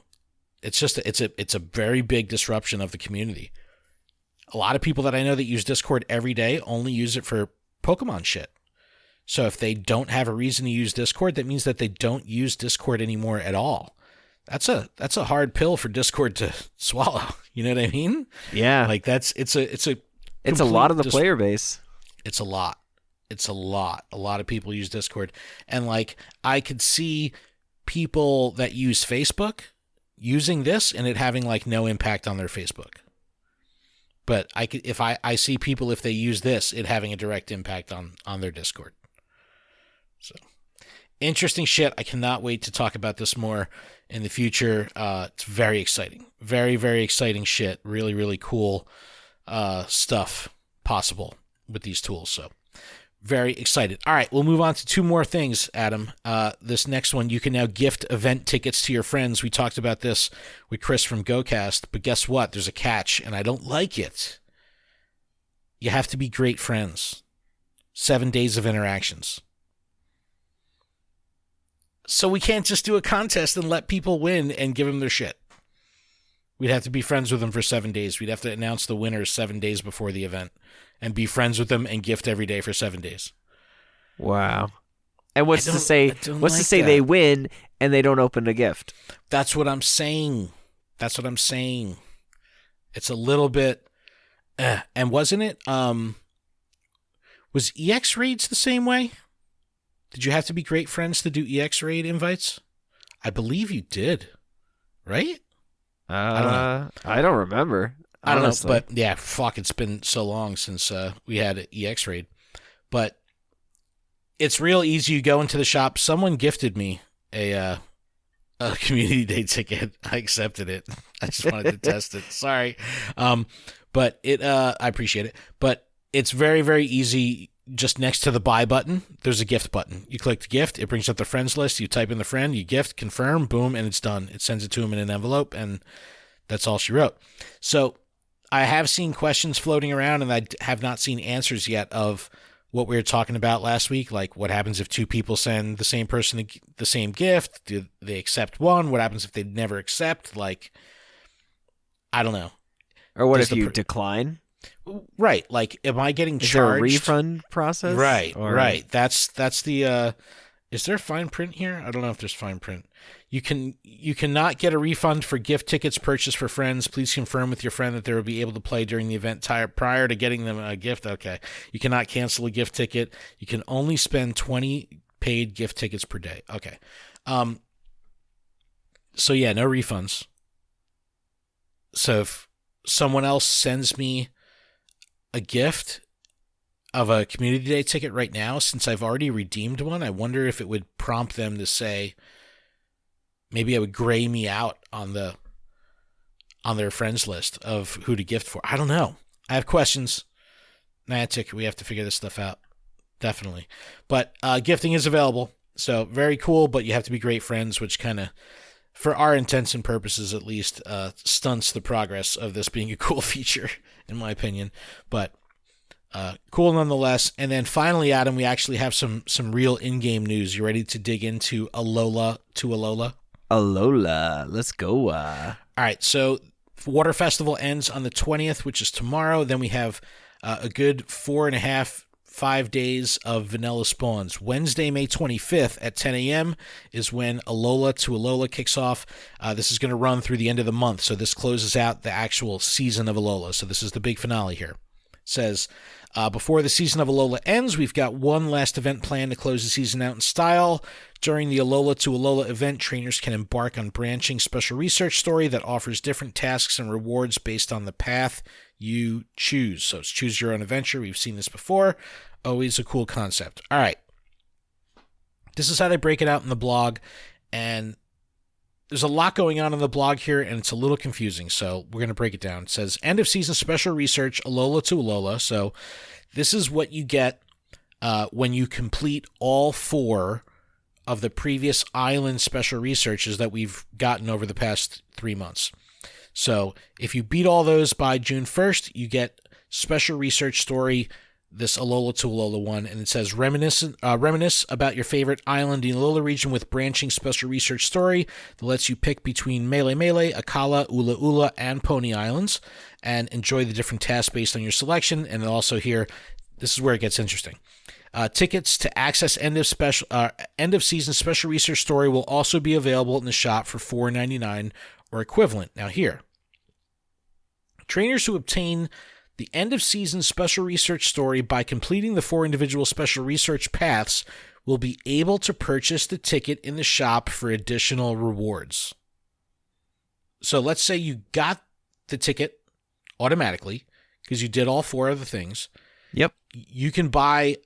it's just it's a very big disruption of the community. A lot of people that I know that use Discord every day only use it for Pokemon shit. So if they don't have a reason to use Discord, that means that they don't use Discord anymore at all. That's a hard pill for Discord to swallow. You know what I mean? Yeah. Like it's a lot of the player base. It's a lot. A lot of people use Discord. And like I could see people that use Facebook using this and it having like no impact on their Facebook. But I see people, if they use this, it having a direct impact on their Discord. So interesting shit. I cannot wait to talk about this more in the future. It's very exciting. Very, very exciting shit. Really, really cool stuff possible with these tools. So very excited. All right, we'll move on to two more things, Adam. This next one, you can now gift event tickets to your friends. We talked about this with Chris from GoCast, but guess what? There's a catch, and I don't like it. You have to be great friends. 7 days of interactions. So we can't just do a contest and let people win and give them their shit. We'd have to be friends with them for 7 days. We'd have to announce the winners 7 days before the event and be friends with them and gift every day for 7 days. Wow. And what's to say they win and they don't open a gift? That's what I'm saying. It's a little bit and wasn't it was EX raids the same way? Did you have to be great friends to do EX raid invites? I believe you did. Right? I don't know. I don't remember. I don't know, but yeah, fuck, it's been so long since we had an EX raid. But it's real easy. You go into the shop. Someone gifted me a community day ticket. I accepted it. I just wanted to test it. Sorry. But I appreciate it. But it's very, very easy. Just next to the buy button, there's a gift button. You click the gift, it brings up the friends list. You type in the friend, you gift, confirm, boom, and it's done. It sends it to him in an envelope, and that's all she wrote. So I have seen questions floating around, and I have not seen answers yet of what we were talking about last week. Like, what happens if two people send the same person the same gift? Do they accept one? What happens if they never accept? Like, I don't know. Or what if you decline? Right. Like, am I getting charged? Is there a refund process? Right. Right. That's the, is there fine print here? I don't know if there's fine print. You cannot get a refund for gift tickets purchased for friends. Please confirm with your friend that they will be able to play during the event prior to getting them a gift. Okay. You cannot cancel a gift ticket. You can only spend 20 paid gift tickets per day. Okay. So yeah, no refunds. So if someone else sends me a gift of a community day ticket right now, since I've already redeemed one, I wonder if it would prompt them to say, maybe it would gray me out on their friends list of who to gift for. I don't know. I have questions. Niantic, we have to figure this stuff out. definitely. But gifting is available, so very cool. But you have to be great friends, which kind of, for our intents and purposes at least, stunts the progress of this being a cool feature, in my opinion. But cool nonetheless. And then finally, Adam, we actually have some real in-game news. You ready to dig into Alola to Alola? Alola, let's go. All right, so Water Festival ends on the 20th, which is tomorrow. Then we have a good 4.5 days of vanilla spawns. Wednesday, May 25th at 10 a.m. is when Alola to Alola kicks off. This is going to run through the end of the month, so this closes out the actual season of Alola. So this is the big finale here. It says, before the season of Alola ends, we've got one last event planned to close the season out in style. During the Alola to Alola event, trainers can embark on branching special research story that offers different tasks and rewards based on the path you choose. So it's choose your own adventure. We've seen this before. Always a cool concept. All right. This is how they break it out in the blog, and there's a lot going on in the blog here, and it's a little confusing, so we're going to break it down. It says, end of season special research, Alola to Alola. So this is what you get when you complete all 4 of the previous island special researches that we've gotten over the past 3 months. So if you beat all those by June 1st, you get special research story, this Alola to Alola one, and it says reminisce about your favorite island in Alola region with branching special research story that lets you pick between Melee Melee, Akala, Ula Ula, and Pony Islands, and enjoy the different tasks based on your selection. And also here, this is where it gets interesting. Tickets to access end of season special research story will also be available in the shop for $4.99 or equivalent. Now here, trainers who obtain the end of season special research story by completing the 4 individual special research paths will be able to purchase the ticket in the shop for additional rewards. So let's say you got the ticket automatically because you did all 4 of the things. Yep. You can buy,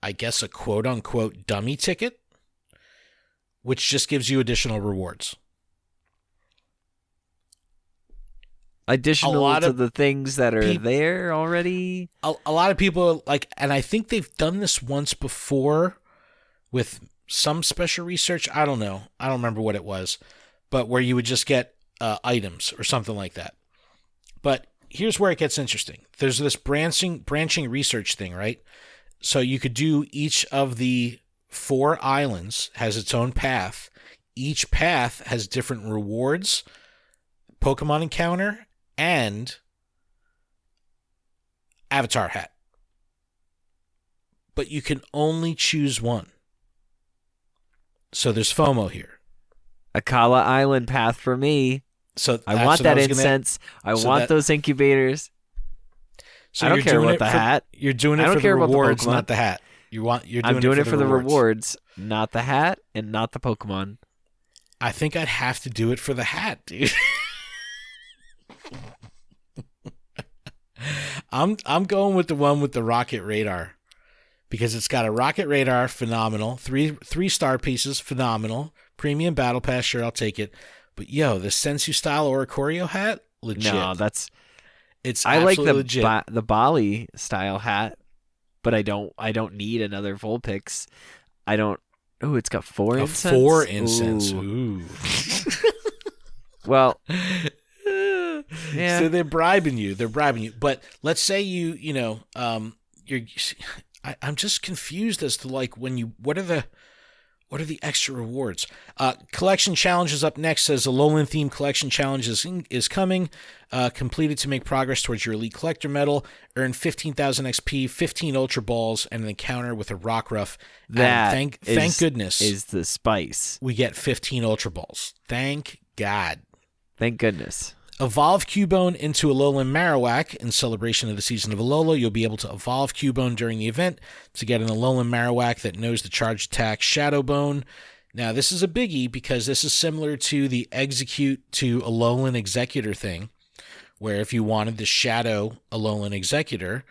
I guess, a quote-unquote dummy ticket, which just gives you additional rewards. Additional to the things that are there already? A lot of people, like, and I think they've done this once before with some special research. I don't know. I don't remember what it was, but where you would just get items or something like that. But here's where it gets interesting. There's this branching research thing, right? So you could do each of the 4 islands has its own path. Each path has different rewards, Pokemon encounter, and avatar hat. But you can only choose one. So there's FOMO here. Akala Island path for me. So I want that incense. I want those incubators. So I don't care about the hat. You're doing it for the rewards, not the hat. I'm doing it for the rewards, not the hat, and not the Pokemon. I think I'd have to do it for the hat, dude. I'm going with the one with the rocket radar because it's got a rocket radar, phenomenal. Three star pieces, phenomenal. Premium battle pass, sure, I'll take it. But yo, the Sensu style Oricorio hat, legit. No, I like the Bali style hat, but I don't need another Vulpix. I don't. Oh, it's got 4 incense. 4 incense. Ooh. Well, yeah. So they're bribing you. But let's say you're. I'm just confused as to like what are the extra rewards? Collection challenge is up next. Says Alolan theme collection challenge is coming. Completed to make progress towards your elite collector medal. Earn 15,000 XP, 15 Ultra Balls, and an encounter with a Rockruff. Thank goodness is the spice. We get 15 Ultra Balls. Thank God. Thank goodness. Evolve Cubone into Alolan Marowak in celebration of the season of Alola. You'll be able to evolve Cubone during the event to get an Alolan Marowak that knows the charge attack Shadow Bone. Now, this is a biggie because this is similar to the Execute to Alolan Executor thing, where if you wanted the Shadow Alolan Executor,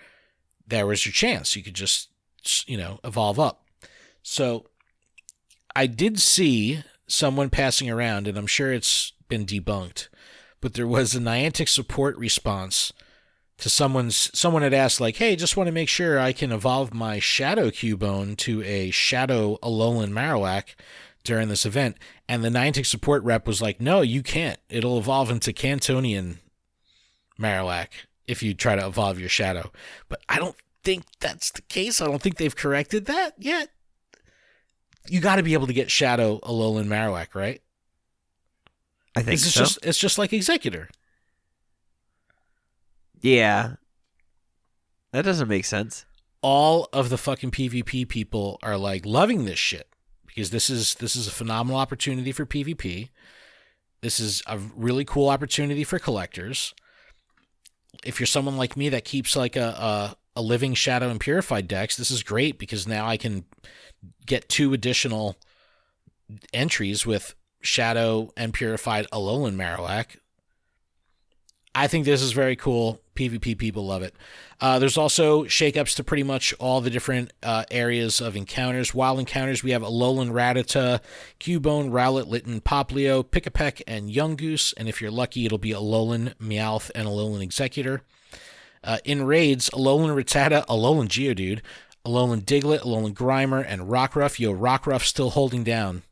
there was your chance. You could just, evolve up. So I did see someone passing around, and I'm sure it's been debunked, but there was a Niantic support response to someone had asked like, hey, just want to make sure I can evolve my Shadow Cubone to a Shadow Alolan Marowak during this event. And the Niantic support rep was like, no, you can't. It'll evolve into Cantonian Marowak if you try to evolve your Shadow. But I don't think that's the case. I don't think they've corrected that yet. You got to be able to get Shadow Alolan Marowak, right? I think so. It's just like Executor. Yeah. That doesn't make sense. All of the fucking PvP people are like loving this shit because this is a phenomenal opportunity for PvP. This is a really cool opportunity for collectors. If you're someone like me that keeps like a living Shadow and Purified decks, this is great because now I can get 2 additional entries with Shadow and Purified Alolan Marowak. I think this is very cool. PvP people love it. There's also shakeups to pretty much all the different areas of encounters. Wild encounters, we have Alolan Rattata, Cubone, Rowlet, Litten, Poplio, Pick-a-Peck, and Yungoos. And if you're lucky, it'll be Alolan Meowth and Alolan Executor. In raids, Alolan Rattata, Alolan Geodude, Alolan Diglett, Alolan Grimer, and Rockruff. Yo, Rockruff still holding down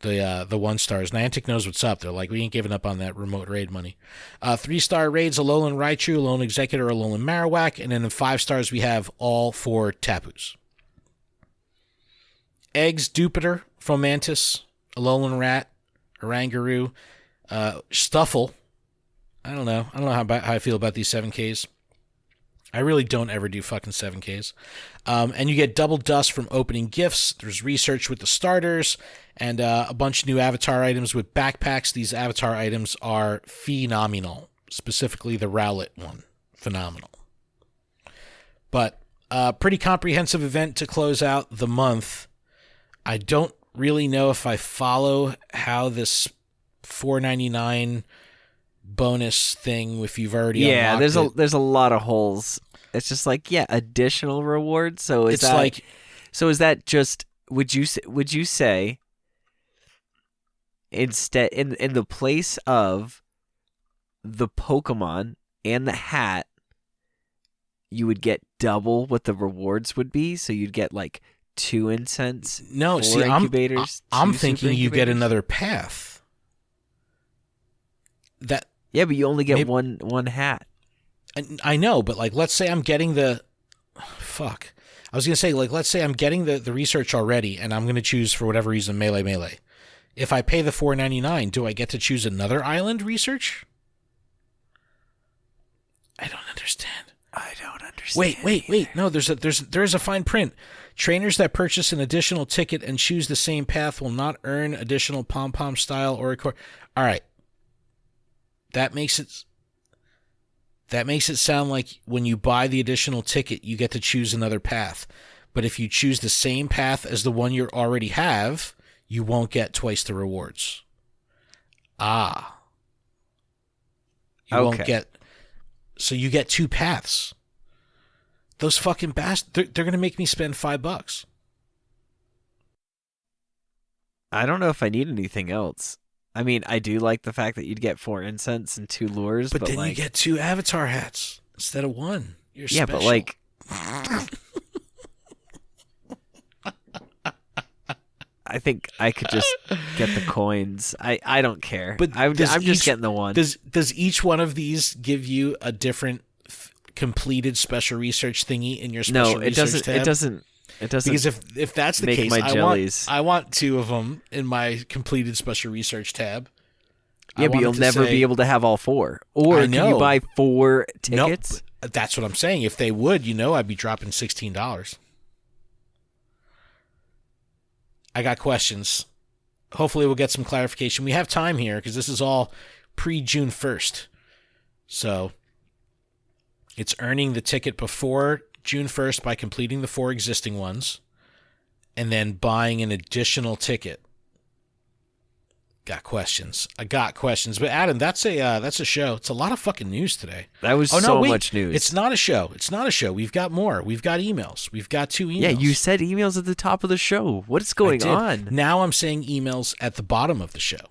the 1-stars. Niantic knows what's up. They're like, we ain't giving up on that remote raid money. 3-star raids, Alolan Raichu, Alolan Executor, Alolan Marowak, and then in 5 stars we have all 4 Tapus. Eggs, Dupitor, Fomantis, Alolan Rat, Oranguru, Stuffle. I don't know how I feel about these 7Ks. I really don't ever do fucking 7Ks. And you get double dust from opening gifts. There's research with the starters and a bunch of new avatar items with backpacks. These avatar items are phenomenal, specifically the Rowlet one. Phenomenal. But pretty comprehensive event to close out the month. I don't really know if I follow how this $4.99 bonus thing if you've already unlocked there's a lot of holes. It's just like additional rewards. So is that just would you say instead in the place of the Pokemon and the hat you would get double what the rewards would be, so you'd get like 2 incense, no 4 see incubators, I'm thinking you get another path. That yeah, but you only get one hat. I know, but like, let's say I'm getting the fuck. I was gonna say, like, let's say I'm getting the research already, and I'm gonna choose for whatever reason melee. If I pay the $4.99, do I get to choose another island research? I don't understand. Wait. No, there is a fine print. Trainers that purchase an additional ticket and choose the same path will not earn additional pom-pom style or record. All right. That makes it sound like when you buy the additional ticket, you get to choose another path. But if you choose the same path as the one you already have, you won't get twice the rewards. You won't get... So you get 2 paths. Those fucking bastards, they're going to make me spend $5. I don't know if I need anything else. I mean, I do like the fact that you'd get 4 incense and 2 lures, but then like, you get 2 avatar hats instead of 1. You're special. But like, I think I could just get the coins. I don't care. But I'm just getting the one. Does each one of these give you a different completed special research thingy in your special research tab? It doesn't. Because if that's the case, I want 2 of them in my completed special research tab. Yeah, but you'll never be able to have all 4. Or can you buy 4 tickets? Nope, that's what I'm saying. If they would, I'd be dropping $16. I got questions. Hopefully we'll get some clarification. We have time here because this is all pre-June 1st. So it's earning the ticket before June 1st by completing the 4 existing ones and then buying an additional ticket. Got questions. I got questions. But Adam, that's a show. It's a lot of fucking news today. That was much news. It's not a show. We've got more. We've got emails. We've got 2 emails. Yeah, you said emails at the top of the show. What is going on? Now I'm saying emails at the bottom of the show.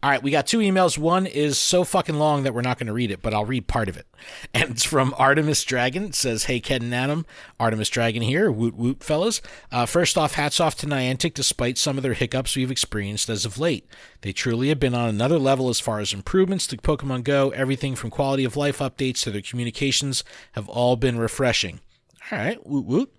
All right, we got 2 emails. One is so fucking long that we're not going to read it, but I'll read part of it. And it's from Artemis Dragon. It says, "Hey, Ken and Adam. Artemis Dragon here. Woot woot, fellas. First off, hats off to Niantic despite some of their hiccups we've experienced as of late. They truly have been on another level as far as improvements to Pokemon Go. Everything from quality of life updates to their communications have all been refreshing." All right, woot woot.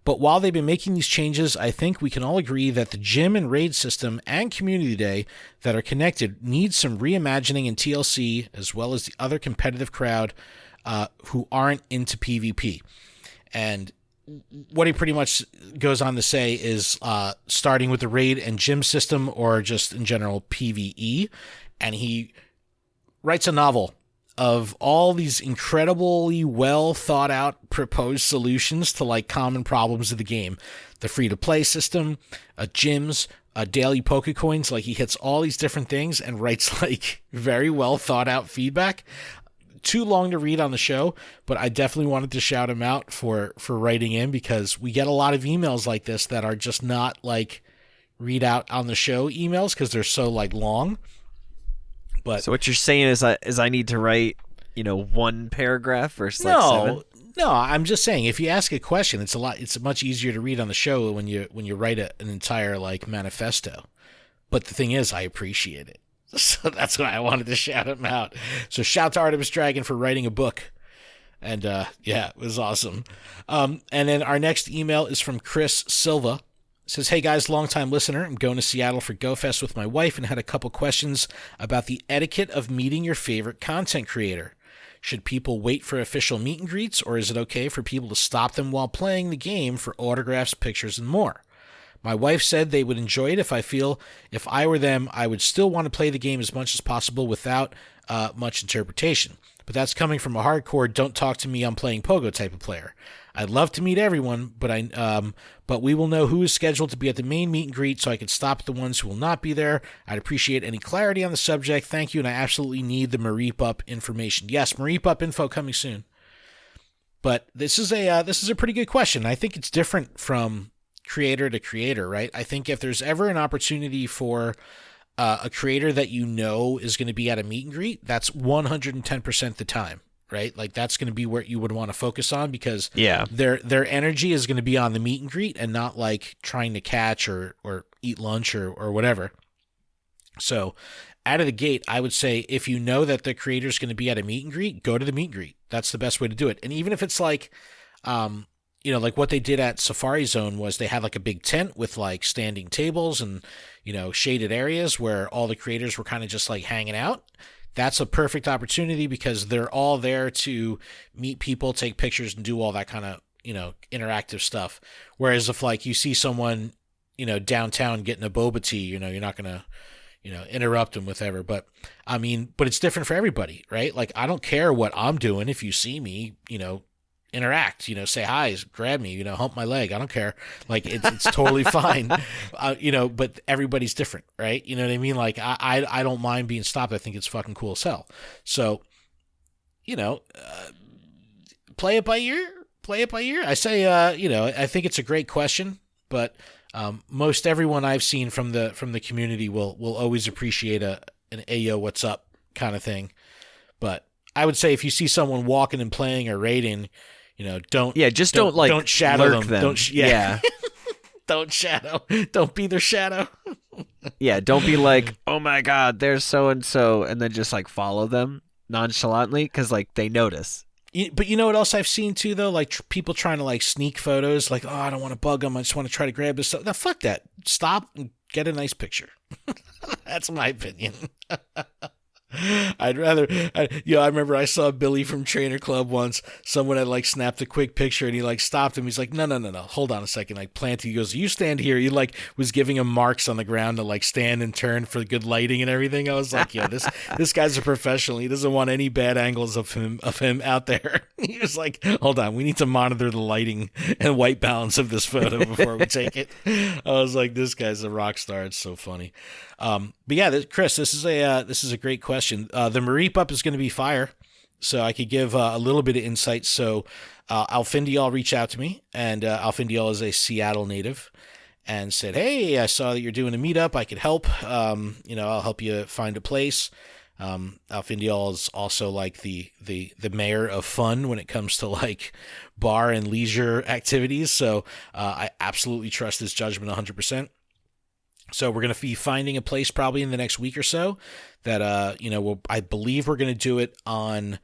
But while they've been making these changes, I think we can all agree that the gym and raid system and community day that are connected need some reimagining in TLC, as well as the other competitive crowd who aren't into PvP. And what he pretty much goes on to say is starting with the raid and gym system, or just in general PvE. And he writes a novel of all these incredibly well thought out proposed solutions to like common problems of the game. The free to play system, gyms, daily Pokecoins. Like, he hits all these different things and writes like very well thought out feedback. Too long to read on the show, but I definitely wanted to shout him out for writing in, because we get a lot of emails like this that are just not like read out on the show emails because they're so like long. But so what you're saying is I need to write, 1 paragraph versus like 7? No, I'm just saying, if you ask a question, it's much easier to read on the show when you write an entire like manifesto. But the thing is, I appreciate it. So that's why I wanted to shout him out. So shout to Artemis Dragon for writing a book. And yeah, it was awesome. And then our next email is from Chris Silva. It says, "Hey guys, longtime listener. I'm going to Seattle for GoFest with my wife and had a couple questions about the etiquette of meeting your favorite content creator. Should people wait for official meet and greets, or is it okay for people to stop them while playing the game for autographs, pictures, and more? My wife said they would enjoy it. If I were them, I would still want to play the game as much as possible without much interpretation. But that's coming from a hardcore don't talk to me, I'm playing Pogo type of player. I'd love to meet everyone, but we will know who is scheduled to be at the main meet and greet so I can stop the ones who will not be there. I'd appreciate any clarity on the subject. Thank you, and I absolutely need the Mareep Up information." Yes, Mareep Up info coming soon. But this is a pretty good question. I think it's different from creator to creator, right? I think if there's ever an opportunity for a creator that is going to be at a meet and greet, that's 110% the time, right? Like, that's going to be where you would want to focus on, because their energy is going to be on the meet and greet and not like trying to catch or eat lunch or whatever. So out of the gate, I would say if you know that the creator is going to be at a meet and greet, go to the meet and greet. That's the best way to do it. And even if it's like, like what they did at Safari Zone was they had like a big tent with like standing tables and, shaded areas where all the creators were kind of just like hanging out. That's a perfect opportunity because they're all there to meet people, take pictures, and do all that kind of, interactive stuff. Whereas if like you see someone, downtown getting a boba tea, you're not going to, interrupt them with ever. But it's different for everybody, right? Like, I don't care what I'm doing. If you see me, interact, say hi, grab me, hump my leg. I don't care. Like, it's totally fine. But everybody's different, right? You know what I mean? Like, I don't mind being stopped. I think it's fucking cool as hell. So, play it by ear. I say, I think it's a great question, but most everyone I've seen from the community will always appreciate an "Ayo, what's up" kind of thing. But I would say if you see someone walking and playing or raiding, don't shadow lurk them. Don't shadow. Don't be their shadow. Yeah, don't be like, "Oh my God, there's so and so," and then just like follow them nonchalantly because like they notice. But you know what else I've seen too, though? Like people trying to like sneak photos, like, "Oh, I don't want to bug them. I just want to try to grab this stuff." Now, fuck that. Stop and get a nice picture. That's my opinion. I'd rather, I remember I saw Billy from Trainer Club once. Someone had like snapped a quick picture and he like stopped him. He's like, no, hold on a second. Like planted. He goes, "You stand here." He like was giving him marks on the ground to like stand and turn for good lighting and everything. I was like, yeah, this guy's a professional. He doesn't want any bad angles of him out there. He was like, "Hold on, we need to monitor the lighting and white balance of this photo before we take it." I was like, this guy's a rock star. It's so funny. But yeah, Chris, this is a great question. The Mareep Up is going to be fire, so I could give a little bit of insight. So Alfindial reached out to me, and Alfindial is a Seattle native, and said, "Hey, I saw that you're doing a meetup. I could help. I'll help you find a place." Alfindial is also like the mayor of fun when it comes to like bar and leisure activities. So I absolutely trust his judgment 100%. So we're going to be finding a place probably in the next week or so that, I believe we're going to do it on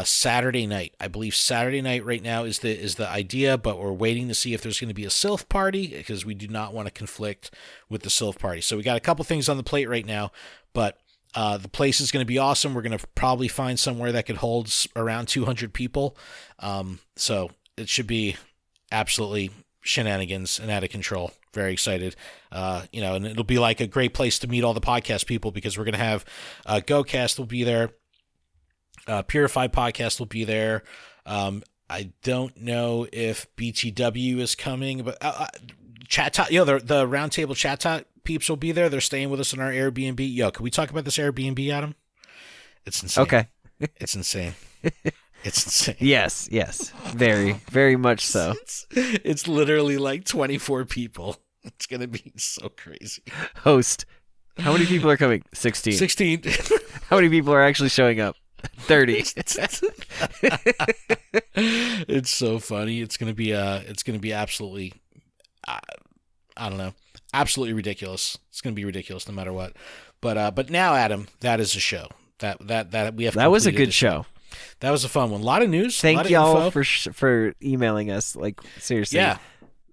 Saturday night. I believe Saturday night right now is the idea, but we're waiting to see if there's going to be a Sylph party because we do not want to conflict with the Sylph party. So we got a couple things on the plate right now, but the place is going to be awesome. We're going to probably find somewhere that could hold around 200 people. So it should be absolutely shenanigans and out of control. Very excited. And it'll be like a great place to meet all the podcast people because we're going to have GoCast will be there. Purified Podcast will be there. I don't know if BTW is coming, but Chat Talk, the Roundtable Chat Talk peeps will be there. They're staying with us in our Airbnb. Can we talk about this Airbnb, Adam? It's insane. Okay. It's insane. It's insane. Yes. Very, very much so. It's literally like 24 people. It's going to be so crazy. Host. How many people are coming? 16. 16. How many people are actually showing up? 30. It's so funny. It's going to be absolutely, I don't know, absolutely ridiculous. It's going to be ridiculous no matter what. But now, Adam, that is a show. That we have. That was a good show. That was a fun one. A lot of news. Thank y'all for emailing us. Like, seriously. Yeah.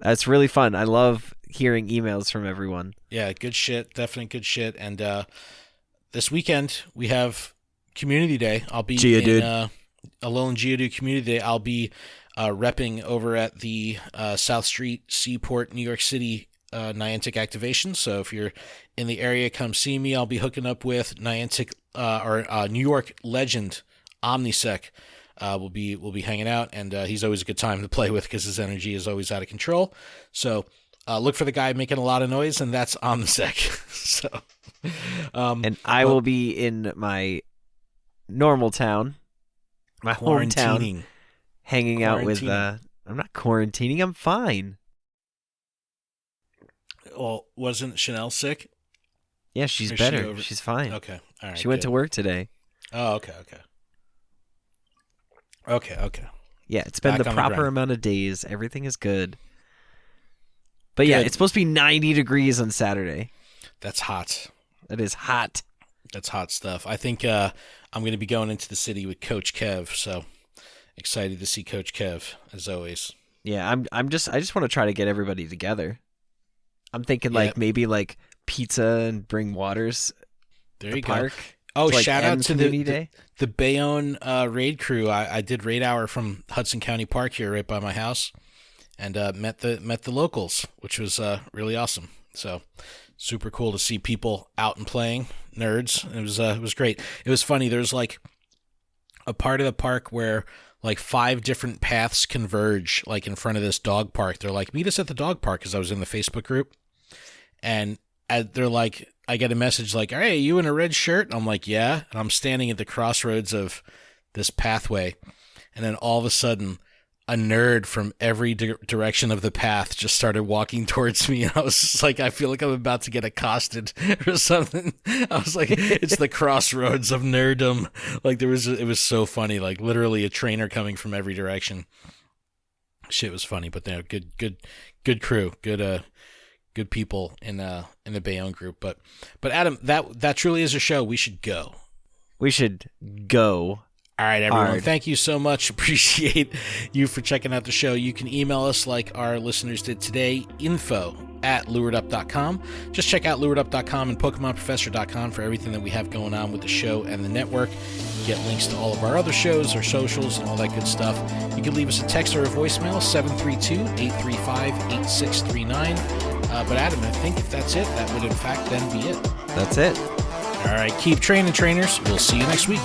That's really fun. I love hearing emails from everyone. Yeah, good shit. Definitely good shit. And this weekend we have Community Day. I'll be in Alolan Geodude Community Day. I'll be repping over at the South Street Seaport, New York City Niantic activation. So if you're in the area, come see me. I'll be hooking up with Niantic New York legend Omnisec. We'll be hanging out, and he's always a good time to play with because his energy is always out of control. So look for the guy making a lot of noise, and that's Omnisec. So, and I will be in my normal town, my hometown, hanging out with. I'm not quarantining. I'm fine. Well, wasn't Chanel sick? Yeah, she's better. She's fine. Okay, all right. She went to work today. Oh, okay. Yeah, it's been the proper amount of days. Everything is good. But yeah, it's supposed to be 90 degrees on Saturday. That's hot. That is hot. That's hot stuff. I think I'm going to be going into the city with Coach Kev, so excited to see Coach Kev as always. Yeah, I just want to try to get everybody together. I'm thinking maybe pizza and bring waters. There you park. Go. Oh, shout out to the Bayonne raid crew. I did raid hour from Hudson County Park here right by my house, and met the locals, which was really awesome. So super cool to see people out and playing, nerds. It was great. It was funny. There's like a part of the park where like 5 different paths converge like in front of this dog park. They're like, meet us at the dog park, because I was in the Facebook group, and they're like, I get a message like, "Hey, you in a red shirt?" And I'm like, "Yeah." And I'm standing at the crossroads of this pathway, and then all of a sudden, a nerd from every direction of the path just started walking towards me, and I was just like, I feel like I'm about to get accosted or something. I was like, it's the crossroads of nerddom. Like it was so funny, like literally a trainer coming from every direction. Shit was funny, but good crew, good people in the Bayonne group. But Adam, that truly is a show. We should go. We should go. All right, everyone. Thank you so much. Appreciate you for checking out the show. You can email us like our listeners did today, info@luredup.com. Just check out luredup.com and pokemonprofessor.com for everything that we have going on with the show and the network. You get links to all of our other shows, our socials, and all that good stuff. You can leave us a text or a voicemail, 732-835-8639. But Adam, I think if that's it, that would in fact then be it. That's it. All right, keep training, trainers. We'll see you next week.